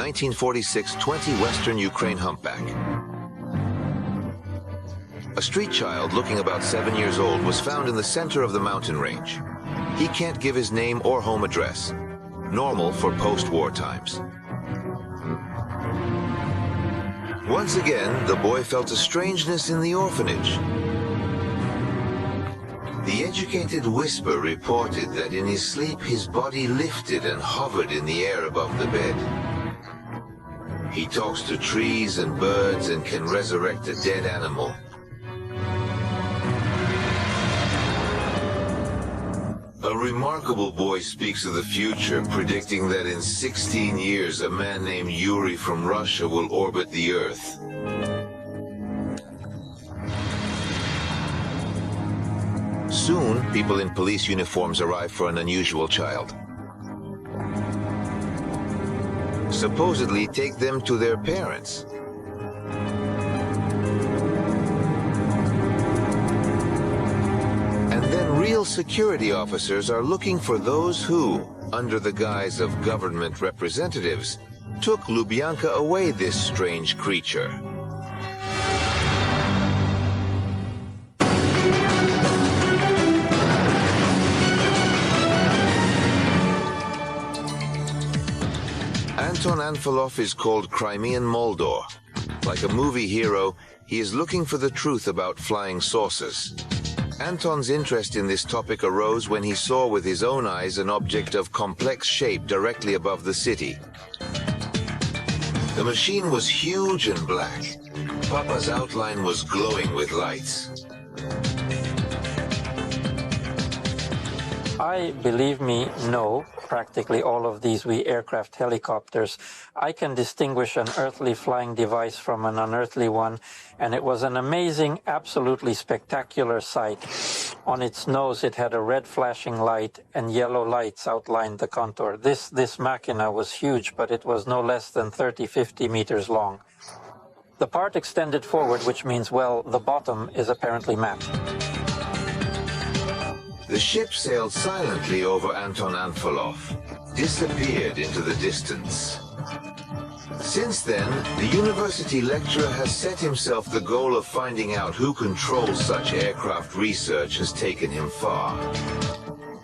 1946 20 Western Ukraine humpback. A street child looking about 7 years old was found in the center of the mountain range. He can't give his name or home address. Normal for post-war times. Once again, the boy felt a strangeness in the orphanage. The educated whisper reported that in his sleep his body lifted and hovered in the air above the bed. He talks to trees and birds and can resurrect a dead animal. A remarkable boy speaks of the future, predicting that in 16 years a man named Yuri from Russia will orbit the Earth. Soon, people in police uniforms arrive for an unusual child. Supposedly take them to their parents. And then real security officers are looking for those who, under the guise of government representatives, took Lubyanka away, this strange creature. Anton Anfilov is called Crimean Moldor. Like a movie hero, he is looking for the truth about flying saucers. Anton's interest in this topic arose when he saw with his own eyes an object of complex shape directly above the city. The machine was huge and black. Papa's outline was glowing with lights. I, believe me, know practically all of these aircraft helicopters. I can distinguish an earthly flying device from an unearthly one, and it was an amazing, absolutely spectacular sight. On its nose, it had a red flashing light, and yellow lights outlined the contour. This machina was huge, but it was no less than 30-50 meters long. The part extended forward, which means, well, the bottom is apparently matte. The ship sailed silently over Anton Anfilov, disappeared into the distance. Since then, the university lecturer has set himself the goal of finding out who controls such aircraft research has taken him far.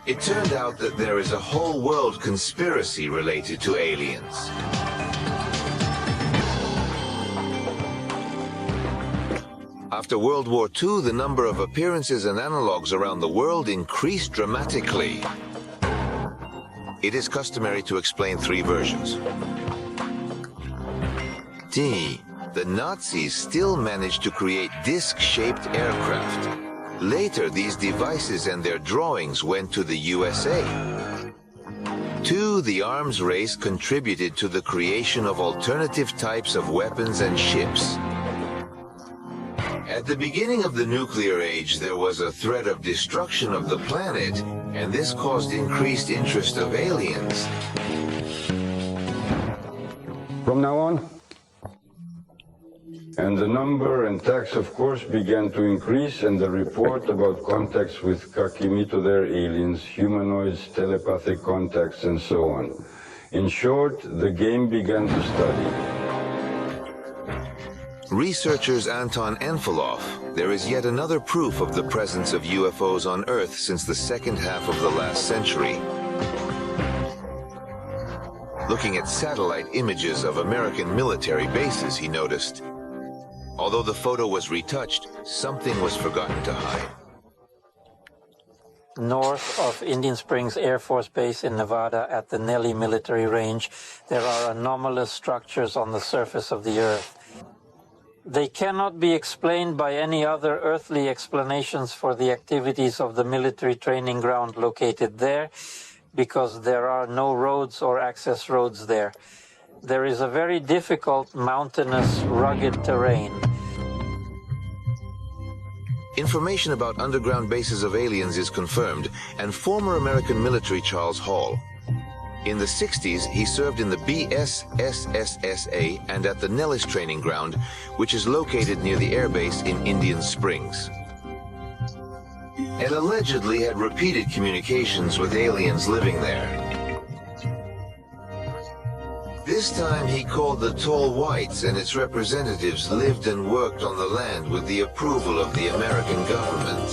It turned out that there is a whole world conspiracy related to aliens. After World War II, the number of appearances and analogues around the world increased dramatically. It is customary to explain three versions. D. The Nazis still managed to create disc-shaped aircraft. Later, these devices and their drawings went to the USA. 2. The arms race contributed to the creation of alternative types of weapons and ships. At the beginning of the nuclear age, there was a threat of destruction of the planet, and this caused increased interest of aliens. From now on, and the number and tax, of course, began to increase, and the report about contacts with Kakimito, their aliens, humanoids, telepathic contacts, and so on. In short, the game began to study. Researchers Anton Anfilov, there is yet another proof of the presence of UFOs on Earth since the second half of the last century. Looking at satellite images of American military bases, he noticed, although the photo was retouched, something was forgotten to hide. North of Indian Springs Air Force Base in Nevada at the Nellie military range, there are anomalous structures on the surface of the Earth. They cannot be explained by any other earthly explanations for the activities of the military training ground located there, because there are no roads or access roads there. There is a very difficult, mountainous, rugged terrain. Information about underground bases of aliens is confirmed, and former American military Charles Hall. In the 60s, he served in the BSSSSA and at the Nellis Training Ground, which is located near the airbase in Indian Springs. And allegedly had repeated communications with aliens living there. This time he called the tall whites, and its representatives lived and worked on the land with the approval of the American government.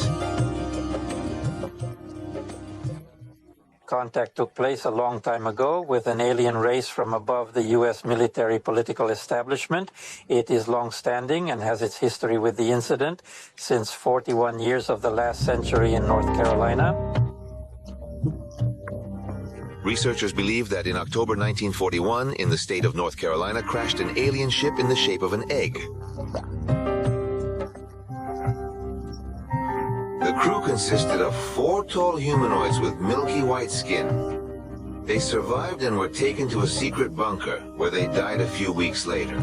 Contact took place a long time ago with an alien race from above the U.S. military political establishment. It is long-standing and has its history with the incident since 41 years of the last century in North Carolina. Researchers believe that in October 1941, in the state of North Carolina, crashed an alien ship in the shape of an egg. The crew consisted of 4 tall humanoids with milky white skin. They survived and were taken to a secret bunker, where they died a few weeks later.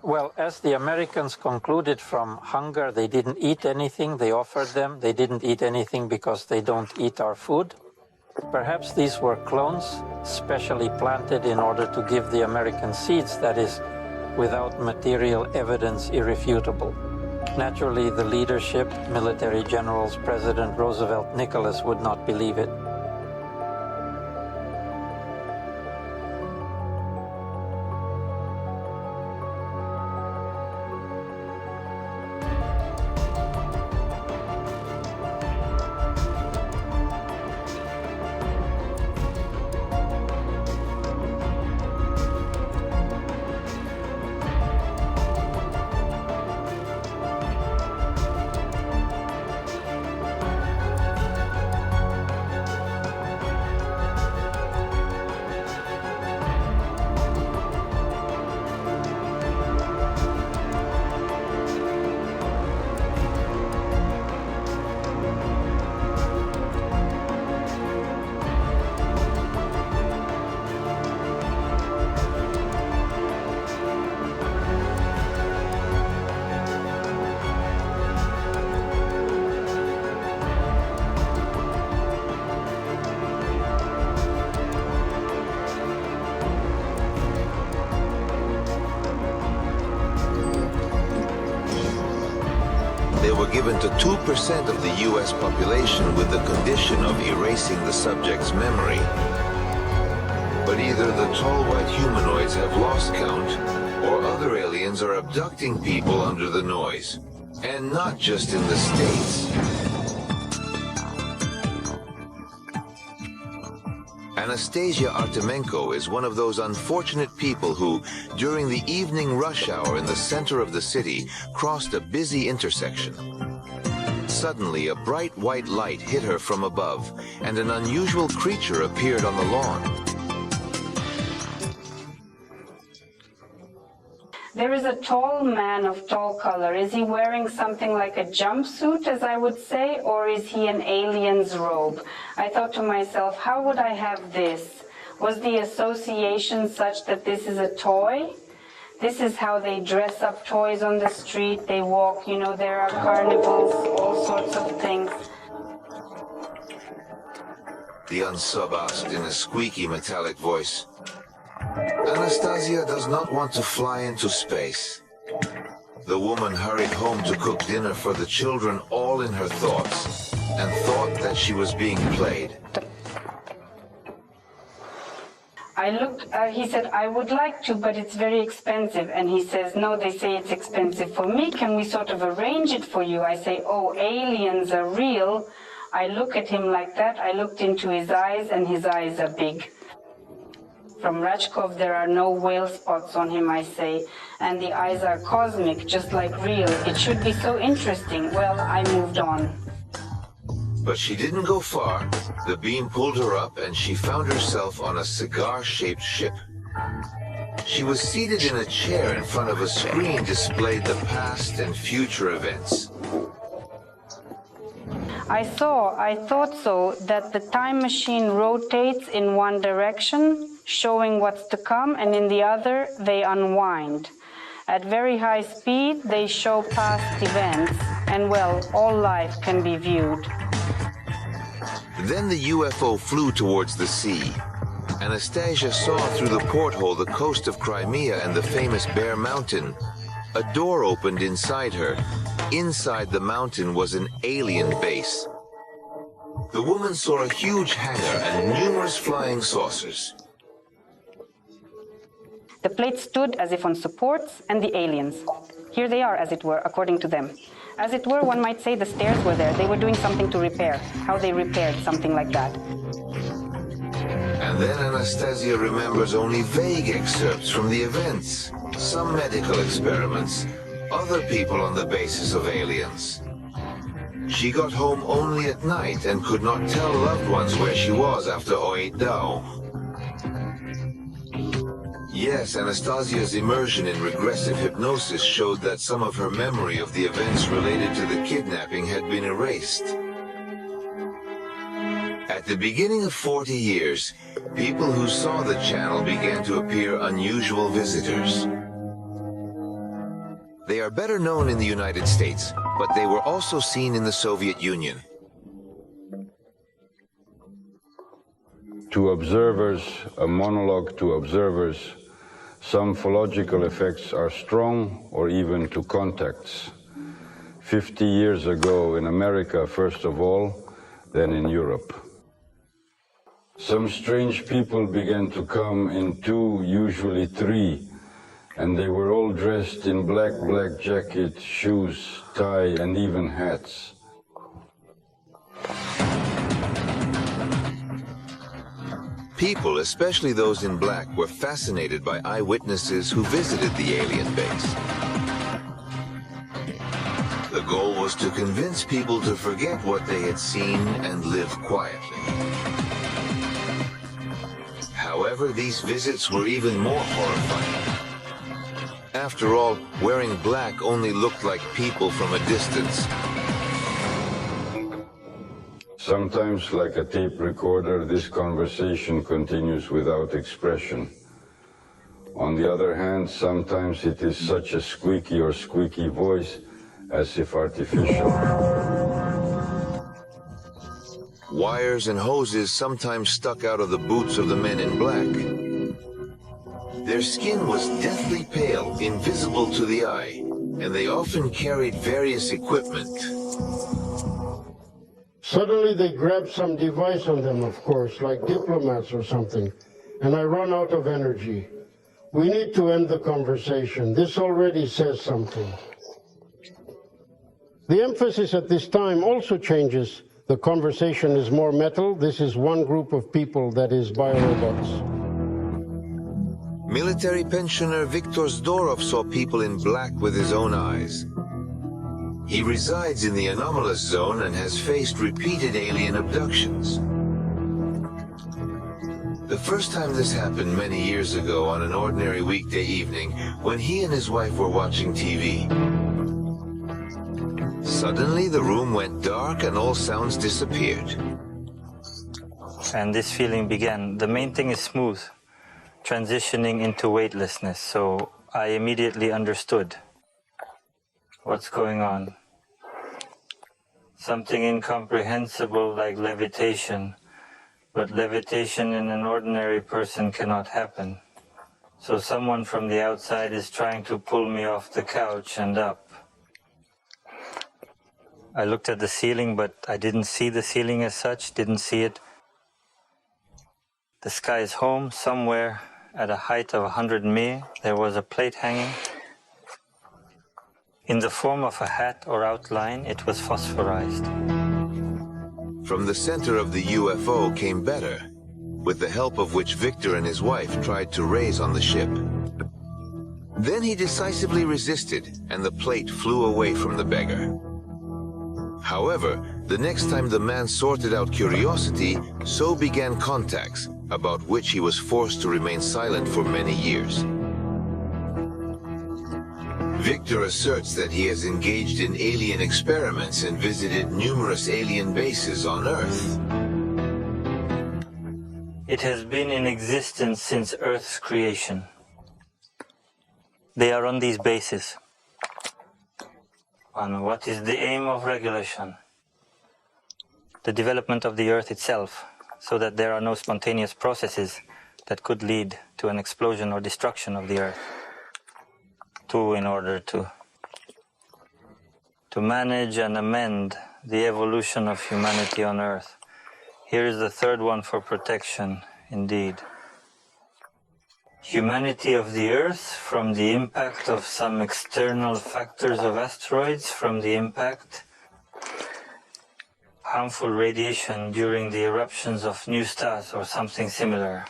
Well, as the Americans concluded from hunger, they didn't eat anything they offered them. They didn't eat anything because they don't eat our food. Perhaps these were clones, specially planted in order to give the American seeds, that is, without material evidence irrefutable. Naturally, the leadership, military generals, President Roosevelt Nicholas, would not believe it. They were given to 2% of the U.S. population with the condition of erasing the subject's memory. But either the tall white humanoids have lost count, or other aliens are abducting people under the noise. And not just in the States. Anastasia Artemenko is one of those unfortunate people who, during the evening rush hour in the center of the city, crossed a busy intersection. Suddenly, a bright white light hit her from above, and an unusual creature appeared on the lawn. There is a tall man of tall color. Is he wearing something like a jumpsuit, as I would say, or is he an alien's robe? I thought to myself, how would I have this? Was the association such that this is a toy? This is how they dress up toys on the street. They walk, you know, there are carnivals, all sorts of things. The unsub asked in a squeaky metallic voice. Anastasia does not want to fly into space. The woman hurried home to cook dinner for the children, all in her thoughts, and thought that she was being played. He said, I would like to, but it's very expensive. And he says, no, they say it's expensive for me. Can we sort of arrange it for you? I say, oh, aliens are real. I look at him like that. I looked into his eyes, and his eyes are big. From Rajkov, there are no whale spots on him, I say, and the eyes are cosmic, just like real. It should be so interesting. Well, I moved on. But she didn't go far. The beam pulled her up, and she found herself on a cigar-shaped ship. She was seated in a chair in front of a screen displayed the past and future events. I thought so, that the time machine rotates in one direction, showing what's to come, and in the other, they unwind. At very high speed, they show past events, and well, all life can be viewed. Then the UFO flew towards the sea. Anastasia saw through the porthole the coast of Crimea and the famous Bear Mountain. A door opened inside her. Inside the mountain was an alien base. The woman saw a huge hangar and numerous flying saucers. The plate stood as if on supports, and the aliens. Here they are, as it were, according to them. As it were, one might say the stairs were there. They were doing something to repair. How they repaired, something like that. And then Anastasia remembers only vague excerpts from the events. Some medical experiments, other people on the basis of aliens. She got home only at night and could not tell loved ones where she was after Oidao. Yes, Anastasia's immersion in regressive hypnosis showed that some of her memory of the events related to the kidnapping had been erased. At the beginning of 40 years, people who saw the channel began to appear unusual visitors. They are better known in the United States, but they were also seen in the Soviet Union. To observers, a monologue to observers, some phological effects are strong, or even to contacts. 50 years ago in America, first of all, then in Europe. Some strange people began to come in 2, usually 3, and they were all dressed in black jacket, shoes, tie, and even hats. People, especially those in black, were fascinated by eyewitnesses who visited the alien base. The goal was to convince people to forget what they had seen and live quietly. However, these visits were even more horrifying. After all, wearing black only looked like people from a distance. Sometimes, like a tape recorder, this conversation continues without expression. On the other hand, sometimes it is such a squeaky or squeaky voice as if artificial. Wires and hoses sometimes stuck out of the boots of the men in black. Their skin was deathly pale, invisible to the eye, and they often carried various equipment. Suddenly they grab some device on them, of course, like diplomats or something, and I run out of energy. We need to end the conversation. This already says something. The emphasis at this time also changes. The conversation is more metal. This is one group of people that is biorobots. Military pensioner Viktor Zdorov saw people in black with his own eyes. He resides in the anomalous zone and has faced repeated alien abductions. The first time this happened many years ago on an ordinary weekday evening when he and his wife were watching TV. Suddenly the room went dark and all sounds disappeared. And this feeling began. The main thing is smooth, transitioning into weightlessness, so I immediately understood what's going on. Something incomprehensible like levitation, but levitation in an ordinary person cannot happen. So someone from the outside is trying to pull me off the couch and up. I looked at the ceiling, but I didn't see the ceiling as such, didn't see it. The sky is home. Somewhere at a height of 100 mi, there was a plate hanging. In the form of a hat or outline, it was phosphorized. From the center of the UFO came better, with the help of which Victor and his wife tried to raise on the ship. Then he decisively resisted, and the plate flew away from the beggar. However, the next time the man sorted out curiosity, so began contacts, about which he was forced to remain silent for many years. Victor asserts that he has engaged in alien experiments and visited numerous alien bases on Earth. It has been in existence since Earth's creation. They are on these bases. And what is the aim of regulation? The development of the Earth itself, so that there are no spontaneous processes that could lead to an explosion or destruction of the Earth. In order to manage and amend the evolution of humanity on Earth, Here is the third one for protection, indeed. Humanity of the Earth from the impact of some external factors of asteroids, from the impact, harmful radiation during the eruptions of new stars or something similar.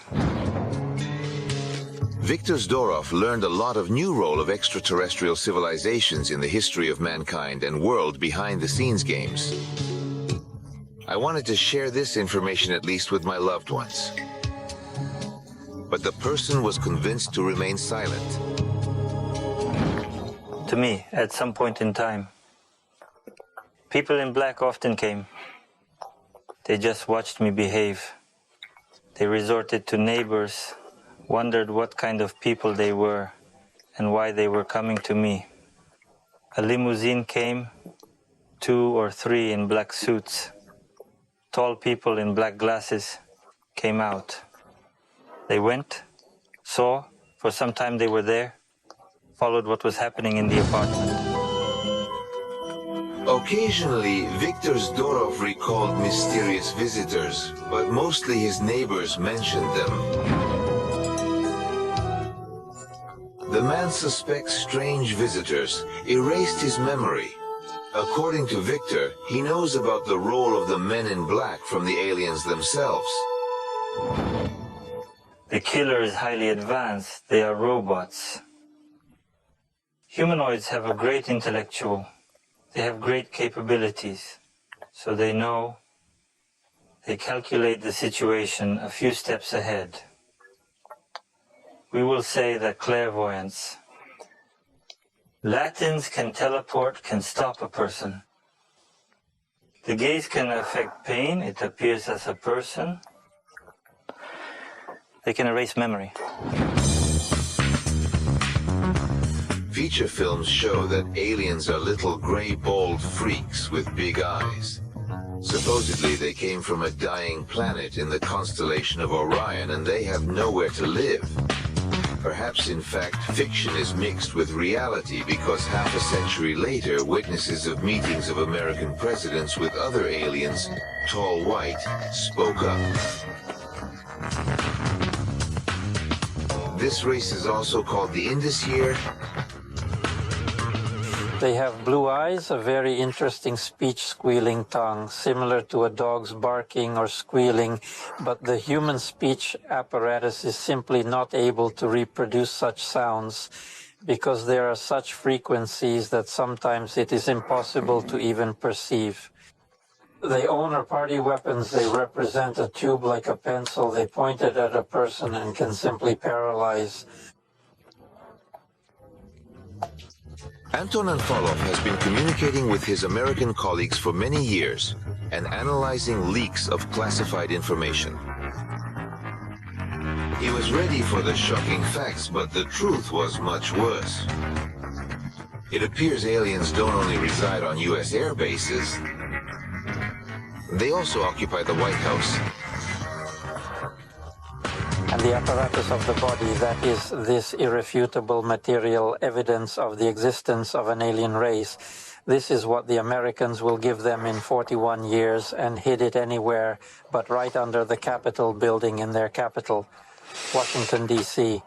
Viktor Zdorov learned a lot of new role of extraterrestrial civilizations in the history of mankind and world behind-the-scenes games. I wanted to share this information at least with my loved ones. But the person was convinced to remain silent. To me, at some point in time, people in black often came. They just watched me behave. They resorted to neighbors, wondered what kind of people they were and why they were coming to me. A limousine came, 2 or 3 in black suits. Tall people in black glasses came out. They went, saw, for some time they were there, followed what was happening in the apartment. Occasionally, Viktor Zdorov recalled mysterious visitors, but mostly his neighbors mentioned them. The man suspects strange visitors, erased his memory. According to Viktor, he knows about the role of the men in black from the aliens themselves. The killer is highly advanced. They are robots. Humanoids have a great intellectual. They have great capabilities. So they know, they calculate the situation a few steps ahead. We will say that clairvoyance. Latins can teleport, can stop a person. The gaze can affect pain. It appears as a person. They can erase memory. Feature films show that aliens are little gray bald freaks with big eyes. Supposedly they came from a dying planet in the constellation of Orion and they have nowhere to live. Perhaps in fact fiction is mixed with reality because half a century later witnesses of meetings of American presidents with other aliens, tall white, spoke up. This race is also called the Indus-Year. They have blue eyes, a very interesting speech squealing tongue, similar to a dog's barking or squealing, but the human speech apparatus is simply not able to reproduce such sounds because there are such frequencies that sometimes it is impossible to even perceive. They own our party weapons. They represent a tube like a pencil. They point it at a person and can simply paralyze. Anton Anfalov has been communicating with his American colleagues for many years and analyzing leaks of classified information. He was ready for the shocking facts, but the truth was much worse. It appears aliens don't only reside on U.S. air bases, they also occupy the White House. And the apparatus of the body, that is this irrefutable material evidence of the existence of an alien race. This is what the Americans will give them in 41 years and hid it anywhere but right under the Capitol building in their capital, Washington, D.C.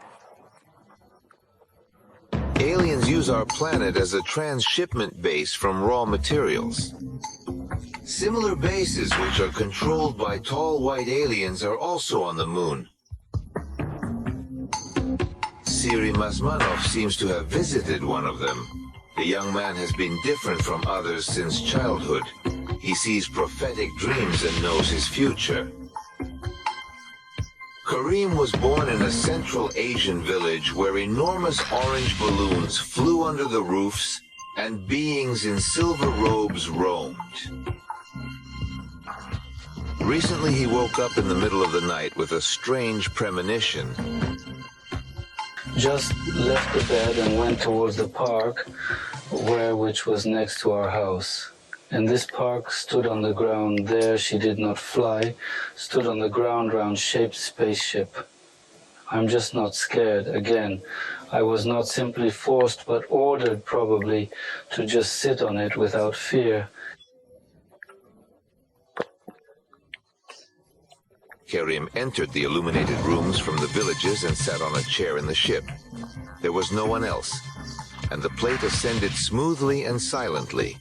Aliens use our planet as a transshipment base from raw materials. Similar bases which are controlled by tall white aliens are also on the moon. Siri Mazmanov seems to have visited one of them. The young man has been different from others since childhood. He sees prophetic dreams and knows his future. Karim was born in a Central Asian village where enormous orange balloons flew under the roofs and beings in silver robes roamed. Recently he woke up in the middle of the night with a strange premonition. Just left the bed and went towards the park, which was next to our house. And this park stood on the ground. There she did not fly, stood on the ground round-shaped spaceship. I'm just not scared. Again, I was not simply forced, but ordered probably, to just sit on it without fear. Kerim entered the illuminated rooms from the villages and sat on a chair in the ship. There was no one else, and the plate ascended smoothly and silently.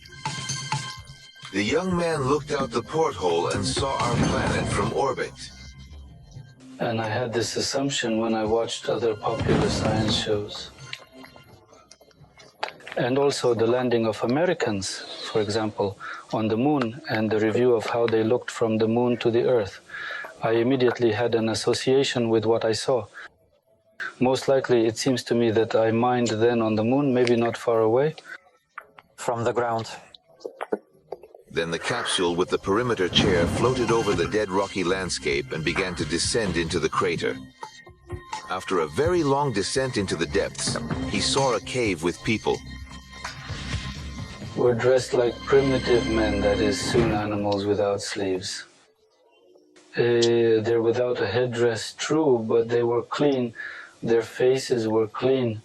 The young man looked out the porthole and saw our planet from orbit. And I had this assumption when I watched other popular science shows. And also the landing of Americans, for example, on the moon, and the review of how they looked from the moon to the Earth. I immediately had an association with what I saw. Most likely, it seems to me that I mined then on the moon, maybe not far away. From the ground. Then the capsule with the perimeter chair floated over the dead rocky landscape and began to descend into the crater. After a very long descent into the depths, he saw a cave with people. Were dressed like primitive men, that is, soon animals without sleeves. They're without a headdress, true, but they were clean. Their faces were clean.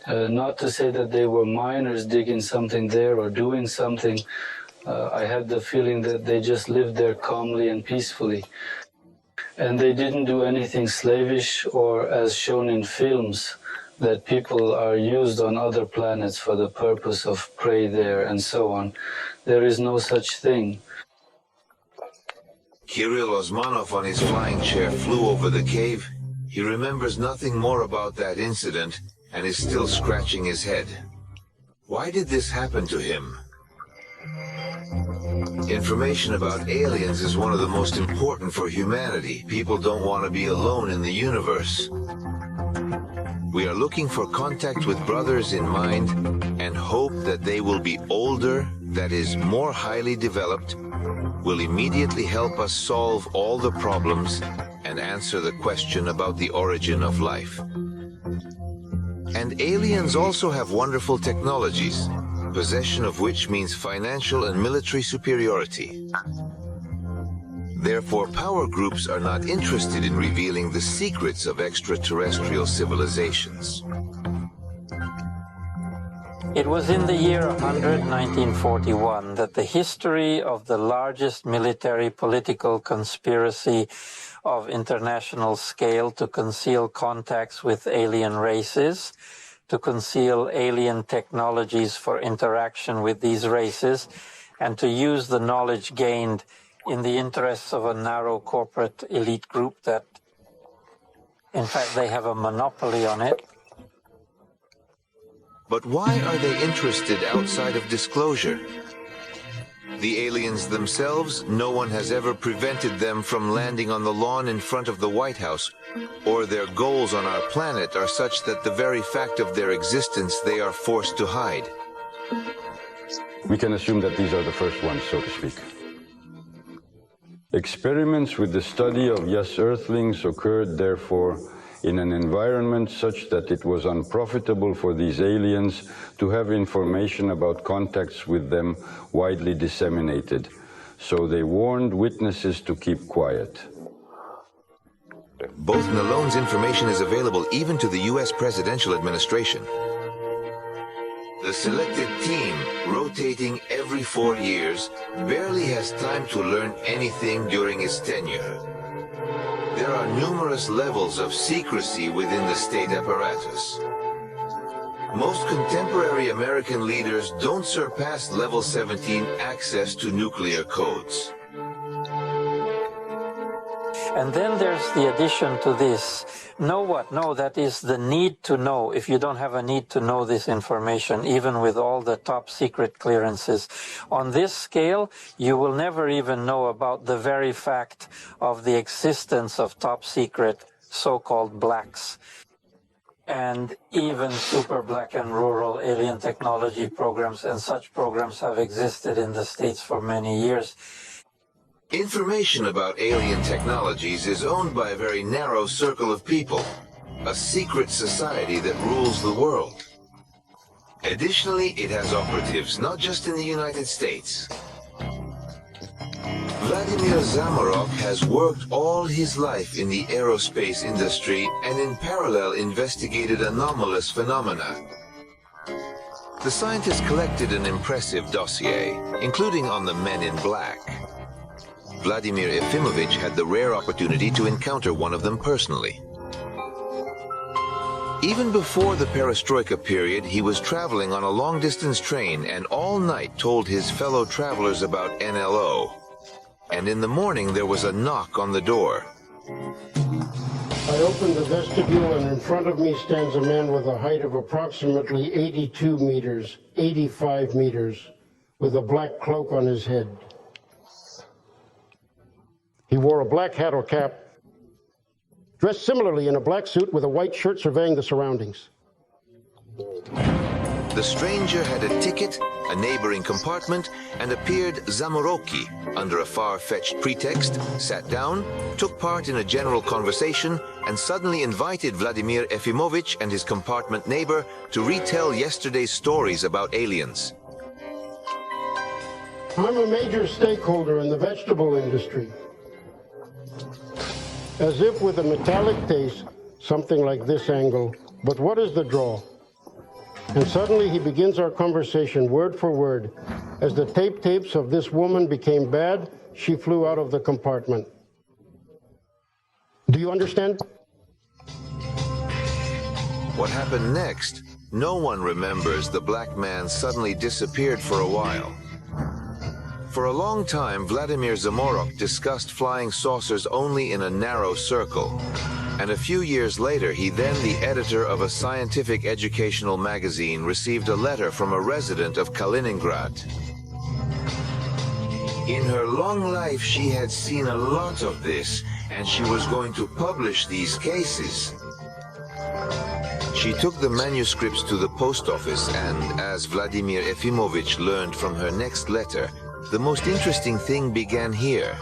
Not to say that they were miners digging something there or doing something. I had the feeling that they just lived there calmly and peacefully. And they didn't do anything slavish or, as shown in films, that people are used on other planets for the purpose of prey there and so on. There is no such thing. Kirill Osmanov on his flying chair flew over the cave. He remembers nothing more about that incident and is still scratching his head. Why did this happen to him? Information about aliens is one of the most important for humanity. People don't want to be alone in the universe. We are looking for contact with brothers in mind and hope that they will be older, that is, more highly developed, will immediately help us solve all the problems and answer the question about the origin of life. And aliens also have wonderful technologies, possession of which means financial and military superiority. Therefore, power groups are not interested in revealing the secrets of extraterrestrial civilizations. It was in the year 100, 1941, that the history of the largest military political conspiracy of international scale to conceal contacts with alien races, to conceal alien technologies for interaction with these races, and to use the knowledge gained in the interests of a narrow corporate elite group that, in fact, they have a monopoly on it. But why are they interested outside of disclosure? The aliens themselves, no one has ever prevented them from landing on the lawn in front of the White House, or their goals on our planet are such that the very fact of their existence they are forced to hide. We can assume that these are the first ones, so to speak. Experiments with the study of yes Earthlings occurred, therefore, in an environment such that it was unprofitable for these aliens to have information about contacts with them widely disseminated. So they warned witnesses to keep quiet. Both Nalone's information is available even to the U.S. presidential administration. The selected team, rotating every 4 years, barely has time to learn anything during its tenure. There are numerous levels of secrecy within the state apparatus. Most contemporary American leaders don't surpass level 17 access to nuclear codes. And then there's the addition to this. Know what? No, that is the need to know. If you don't have a need to know this information, even with all the top secret clearances, on this scale, you will never even know about the very fact of the existence of top secret so-called blacks. And even super black and rural alien technology programs, and such programs have existed in the States for many years. Information about alien technologies is owned by a very narrow circle of people, a secret society that rules the world. Additionally, it has operatives not just in the United States. Vladimir Zamarov has worked all his life in the aerospace industry and in parallel investigated anomalous phenomena. The scientist collected an impressive dossier, including on the Men in Black. Vladimir Efimovich had the rare opportunity to encounter one of them personally. Even before the perestroika period, he was traveling on a long-distance train and all night told his fellow travelers about NLO. And in the morning, there was a knock on the door. I open the vestibule, and in front of me stands a man with a height of approximately 82 meters, 85 meters, with a black cloak on his head. He wore a black hat or cap, dressed similarly in a black suit with a white shirt, surveying the surroundings. The stranger had a ticket, a neighboring compartment, and appeared Zamoroki under a far-fetched pretext, sat down, took part in a general conversation, and suddenly invited Vladimir Efimovich and his compartment neighbor to retell yesterday's stories about aliens. I'm a major stakeholder in the vegetable industry. As if with a metallic taste, something like this angle, but what is the draw? And suddenly he begins our conversation word for word. As the tapes of this woman became bad, she flew out of the compartment. Do you understand? What happened next? No one remembers. The black man suddenly disappeared for a while. For a long time, Vladimir Zamorok discussed flying saucers only in a narrow circle. And a few years later, he, then the editor of a scientific educational magazine, received a letter from a resident of Kaliningrad. In her long life, she had seen a lot of this, and she was going to publish these cases. She took the manuscripts to the post office, and as Vladimir Efimovich learned from her next letter, the most interesting thing began here.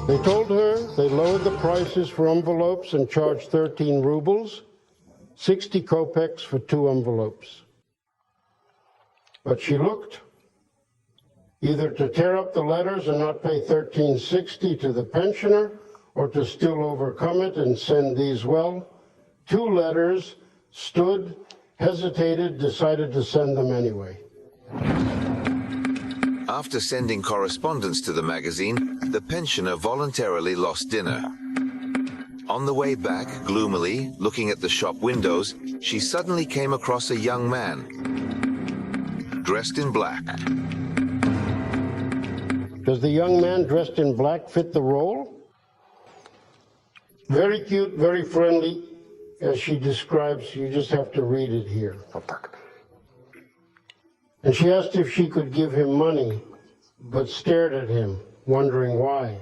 They told her they lowered the prices for envelopes and charged 13 rubles, 60 kopecks for 2 envelopes. But she looked, either to tear up the letters and not pay 13.60 to the pensioner, or to still overcome it and send these. Well, 2 letters, stood, hesitated, decided to send them anyway. After sending correspondence to the magazine, the pensioner voluntarily lost dinner. On the way back, gloomily, looking at the shop windows, she suddenly came across a young man, dressed in black. Does the young man dressed in black fit the role? Very cute, very friendly, as she describes. You just have to read it here. And she asked if she could give him money, but stared at him, wondering why.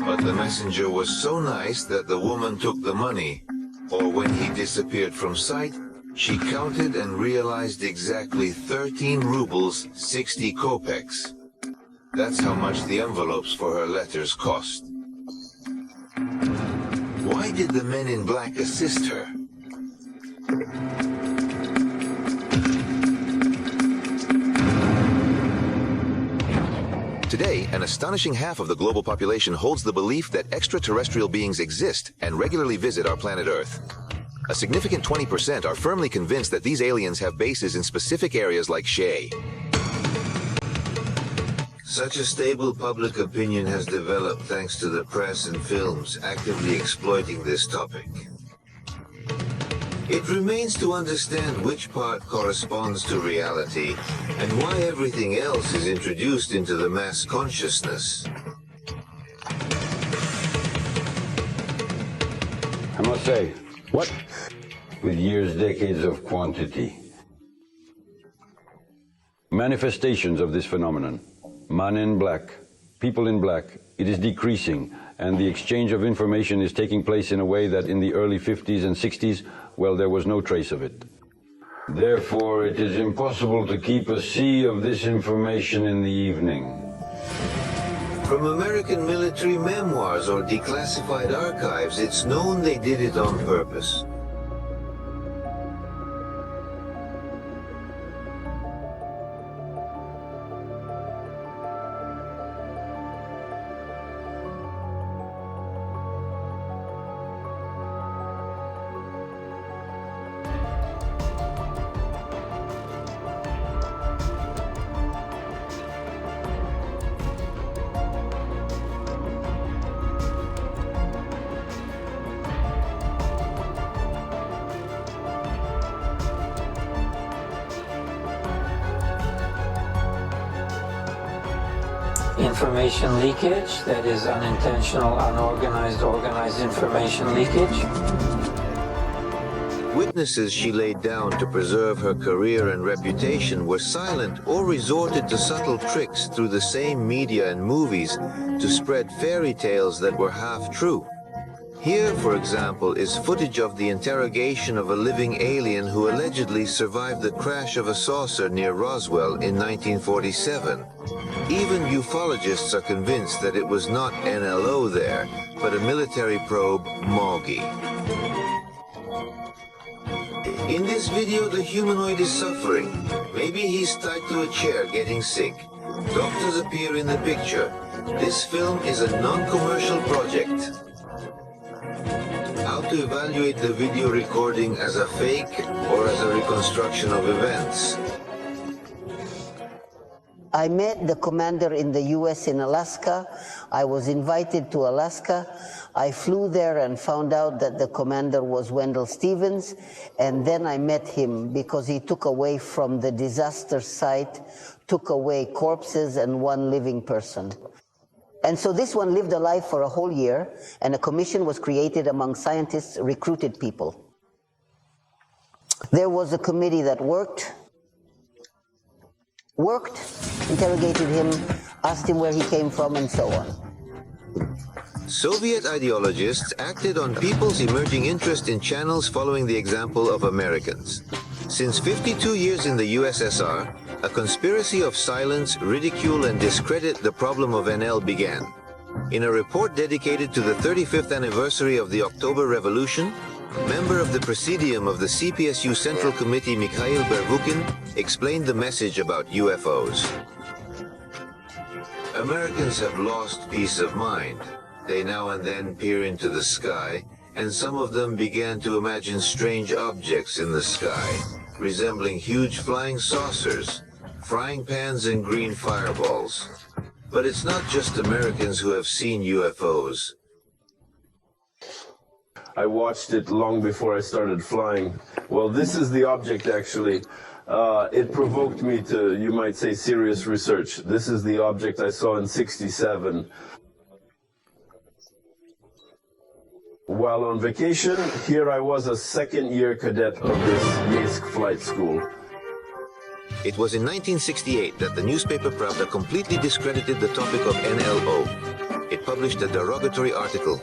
But the messenger was so nice that the woman took the money, or when he disappeared from sight, she counted and realized exactly 13 rubles, 60 kopecks. That's how much the envelopes for her letters cost. Why did the men in black assist her? Today, an astonishing half of the global population holds the belief that extraterrestrial beings exist and regularly visit our planet Earth. A significant 20% are firmly convinced that these aliens have bases in specific areas like Shay. Such a stable public opinion has developed thanks to the press and films actively exploiting this topic. It remains to understand which part corresponds to reality and why everything else is introduced into the mass consciousness. I must say, what? With years, decades of quantity. Manifestations of this phenomenon. Man in black, people in black, it is decreasing, and the exchange of information is taking place in a way that in the early 50s and 60s, well, there was no trace of it. Therefore, it is impossible to keep a sea of this information in the evening. From American military memoirs or declassified archives, it's known they did it on purpose. Information leakage, that is unintentional, unorganized, organized information leakage. Witnesses she laid down to preserve her career and reputation were silent or resorted to subtle tricks through the same media and movies to spread fairy tales that were half true. Here, for example, is footage of the interrogation of a living alien who allegedly survived the crash of a saucer near Roswell in 1947. Even ufologists are convinced that it was not NLO there, but a military probe, Moggy. In this video, the humanoid is suffering. Maybe he's tied to a chair getting sick. Doctors appear in the picture. This film is a non-commercial project. How to evaluate the video recording as a fake or as a reconstruction of events? I met the commander in the US in Alaska. I was invited to Alaska. I flew there and found out that the commander was Wendell Stevens, and then I met him because he took away from the disaster site, took away corpses and one living person. And so this one lived a life for a whole year, and a commission was created among scientists, recruited people. There was a committee that worked, interrogated him, asked him where he came from, and so on. Soviet ideologists acted on people's emerging interest in channels following the example of Americans. Since 52 years in the USSR, a conspiracy of silence, ridicule, and discredit the problem of NL began. In a report dedicated to the 35th anniversary of the October Revolution, member of the Presidium of the CPSU Central Committee Mikhail Bervukin explained the message about UFOs. Americans have lost peace of mind. They now and then peer into the sky, and some of them began to imagine strange objects in the sky, resembling huge flying saucers, frying pans, and green fireballs. But it's not just Americans who have seen UFOs. I watched it long before I started flying. Well, this is the object, actually. It provoked me to, you might say, serious research. This is the object I saw in '67. While on vacation, here I was a second-year cadet of this Yeysk flight school. It was in 1968 that the newspaper Pravda completely discredited the topic of NLO. It published a derogatory article.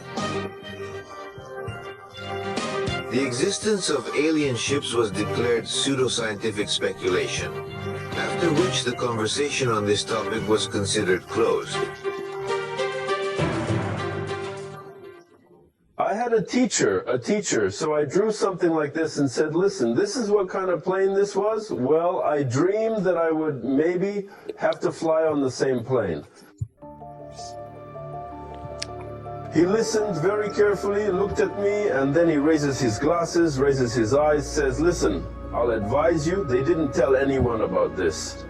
The existence of alien ships was declared pseudoscientific speculation, after which the conversation on this topic was considered closed. I had a teacher, so I drew something like this and said, listen, this is what kind of plane this was? Well, I dreamed that I would maybe have to fly on the same plane. He listened very carefully, looked at me, and then he raises his glasses, raises his eyes, says, listen, I'll advise you, they didn't tell anyone about this.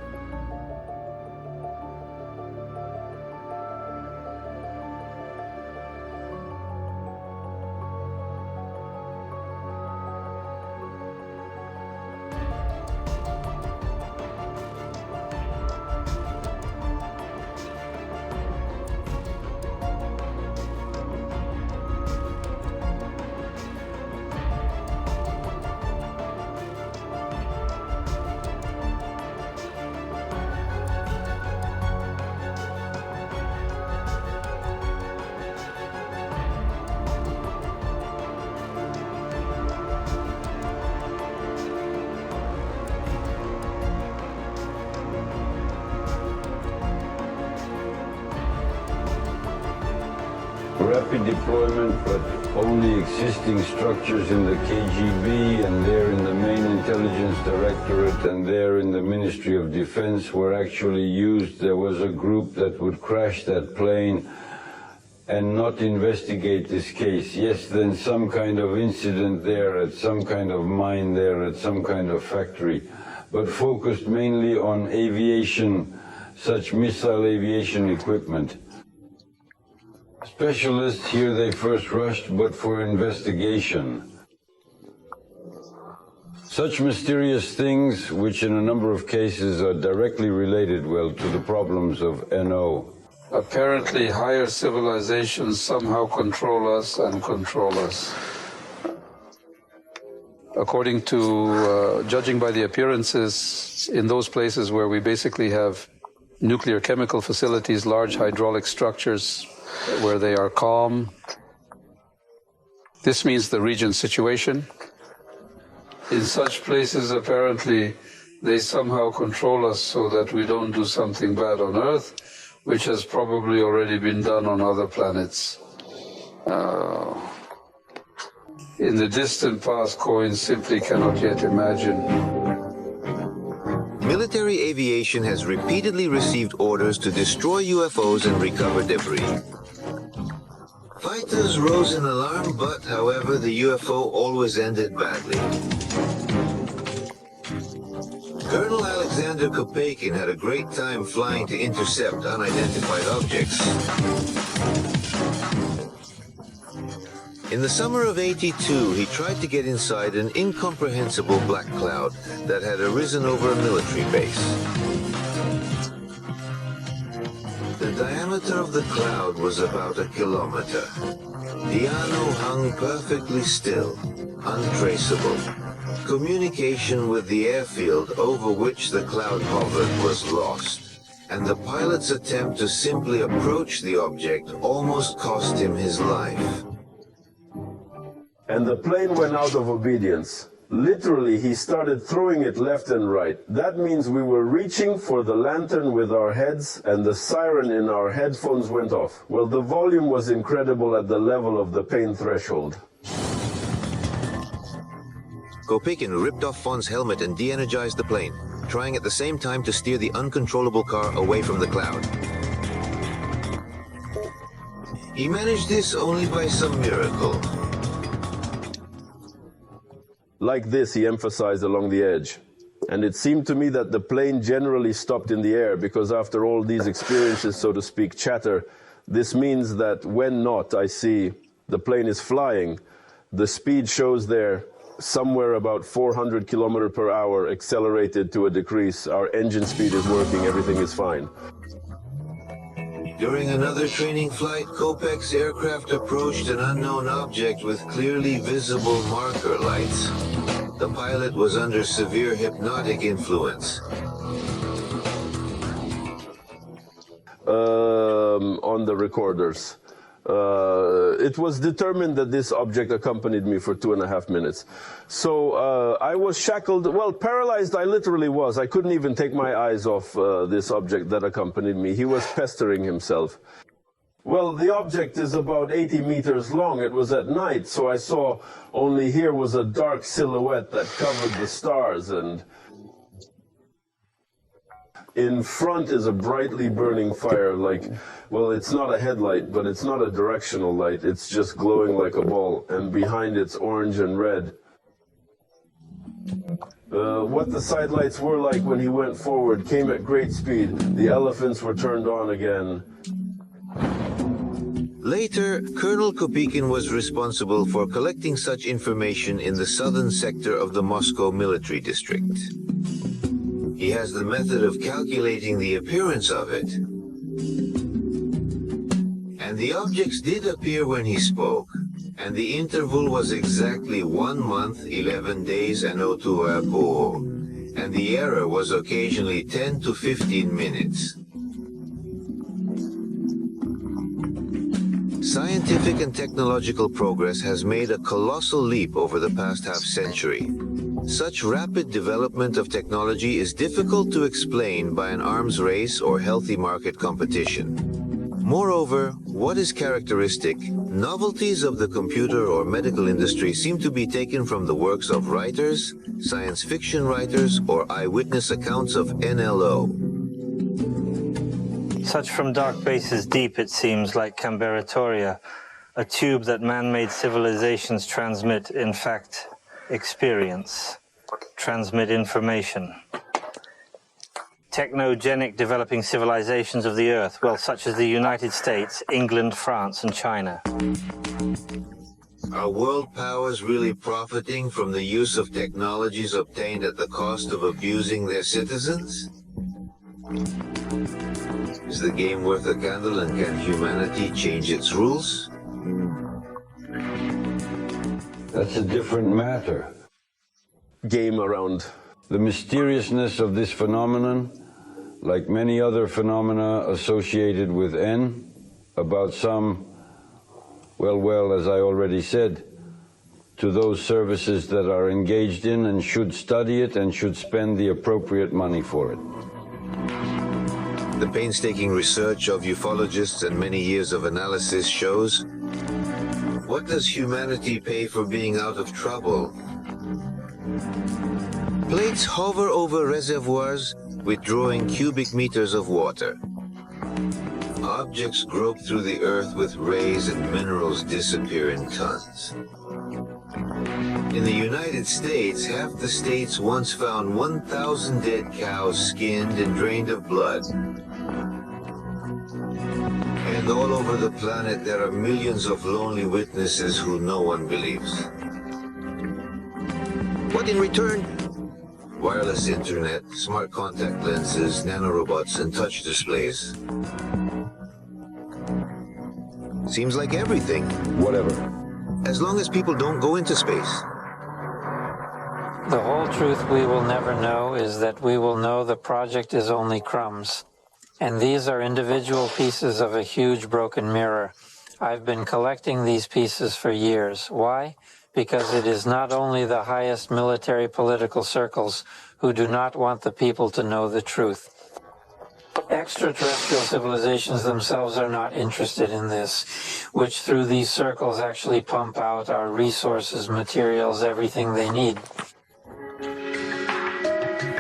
Rapid deployment, but only existing structures in the KGB and there in the main intelligence directorate and there in the Ministry of Defense were actually used. There was a group that would crash that plane and not investigate this case. Yes, then some kind of incident there at some kind of mine there at some kind of factory, but focused mainly on aviation, such missile aviation equipment. Specialists here they first rushed, but for investigation. Such mysterious things, which in a number of cases are directly related, well, to the problems of NO. Apparently, higher civilizations somehow control us and control us. According to, judging by the appearances in those places where we basically have nuclear chemical facilities, large hydraulic structures, where they are calm, this means the region's situation. In such places, apparently, they somehow control us so that we don't do something bad on Earth, which has probably already been done on other planets. In the distant past, Coins simply cannot yet imagine. Military aviation has repeatedly received orders to destroy UFOs and recover debris. Fighters rose in alarm, but, however, the UFO always ended badly. Colonel Alexander Kopeikin had a great time flying to intercept unidentified objects. In the summer of '82, he tried to get inside an incomprehensible black cloud that had arisen over a military base. The diameter of the cloud was about 1 kilometer. The Ano hung perfectly still, untraceable. Communication with the airfield over which the cloud hovered was lost, and the pilot's attempt to simply approach the object almost cost him his life. And the plane went out of obedience. Literally, he started throwing it left and right. That means we were reaching for the lantern with our heads, and the siren in our headphones went off. Well, the volume was incredible at the level of the pain threshold. Kopeikin ripped off Fon's helmet and de-energized the plane, trying at the same time to steer the uncontrollable car away from the cloud. He managed this only by some miracle. Like this, he emphasized along the edge. And it seemed to me that the plane generally stopped in the air because after all these experiences, so to speak, chatter, this means that when not, I see the plane is flying, the speed shows there somewhere about 400 kilometers per hour accelerated to a decrease. Our engine speed is working, everything is fine. During another training flight, Kopek's aircraft approached an unknown object with clearly visible marker lights. The pilot was under severe hypnotic influence. On the recorders. It was determined that this object accompanied me for 2.5 minutes. So I was shackled, well, paralyzed I literally was. I couldn't even take my eyes off this object that accompanied me. He was pestering himself. Well, the object is about 80 meters long. It was at night, so I saw only here was a dark silhouette that covered the stars, and in front is a brightly burning fire, like, well, it's not a headlight, but it's not a directional light. It's just glowing like a ball, and behind it's orange and red. What the side lights were like when he went forward came at great speed. The elephants were turned on again. Later, Colonel Kopeikin was responsible for collecting such information in the southern sector of the Moscow military district. He has the method of calculating the appearance of it. And the objects did appear when he spoke, and the interval was exactly 1 month, 11 days, and 02 hours, and the error was occasionally 10 to 15 minutes. Scientific and technological progress has made a colossal leap over the past half-century. Such rapid development of technology is difficult to explain by an arms race or healthy market competition. Moreover, what is characteristic, novelties of the computer or medical industry seem to be taken from the works of writers, science fiction writers, or eyewitness accounts of NLO. Such from dark bases deep, it seems, like Camberatoria, a tube that man-made civilizations transmit, in fact, experience, transmit information. Technogenic developing civilizations of the Earth, well, such as the United States, England, France, and China. Are world powers really profiting from the use of technologies obtained at the cost of abusing their citizens? Is the game worth a candle, and can humanity change its rules? That's a different matter. Game around. The mysteriousness of this phenomenon, like many other phenomena associated with N, about some, well, as I already said, to those services that are engaged in and should study it and should spend the appropriate money for it. The painstaking research of ufologists and many years of analysis shows, what does humanity pay for being out of trouble? Plates hover over reservoirs, withdrawing cubic meters of water. Objects grope through the earth with rays, and minerals disappear in tons. In the United States, half the states once found 1,000 dead cows skinned and drained of blood. And all over the planet, there are millions of lonely witnesses who no one believes. What in return? Wireless internet, smart contact lenses, nanorobots, and touch displays. Seems like everything. Whatever. As long as people don't go into space. The whole truth we will never know is that we will know the project is only crumbs. And these are individual pieces of a huge broken mirror. I've been collecting these pieces for years. Why? Because it is not only the highest military political circles who do not want the people to know the truth. Extraterrestrial civilizations themselves are not interested in this, which through these circles actually pump out our resources, materials, everything they need.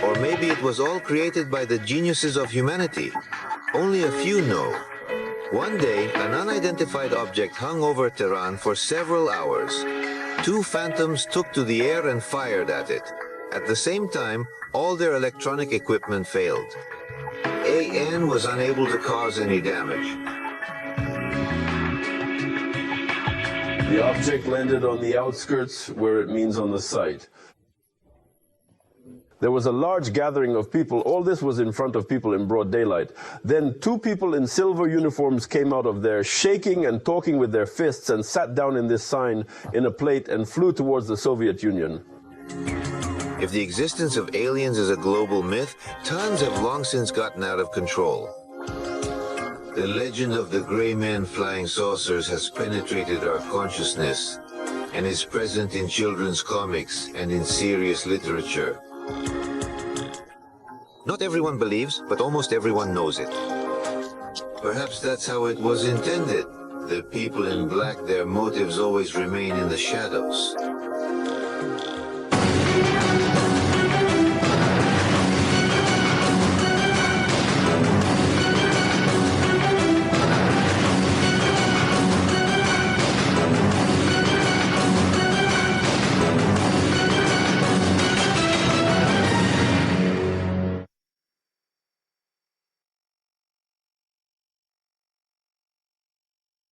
Or maybe it was all created by the geniuses of humanity. Only a few know. One day, an unidentified object hung over Tehran for several hours. 2 phantoms took to the air and fired at it. At the same time, all their electronic equipment failed. AN was unable to cause any damage. The object landed on the outskirts, where it means on the site. There was a large gathering of people. All this was in front of people in broad daylight. Then 2 people in silver uniforms came out of there, shaking and talking with their fists, and sat down in this sign in a plate and flew towards the Soviet Union. If the existence of aliens is a global myth, tons have long since gotten out of control. The legend of the gray men flying saucers has penetrated our consciousness and is present in children's comics and in serious literature. Not everyone believes, but almost everyone knows it. Perhaps that's how it was intended. The people in black, their motives always remain in the shadows.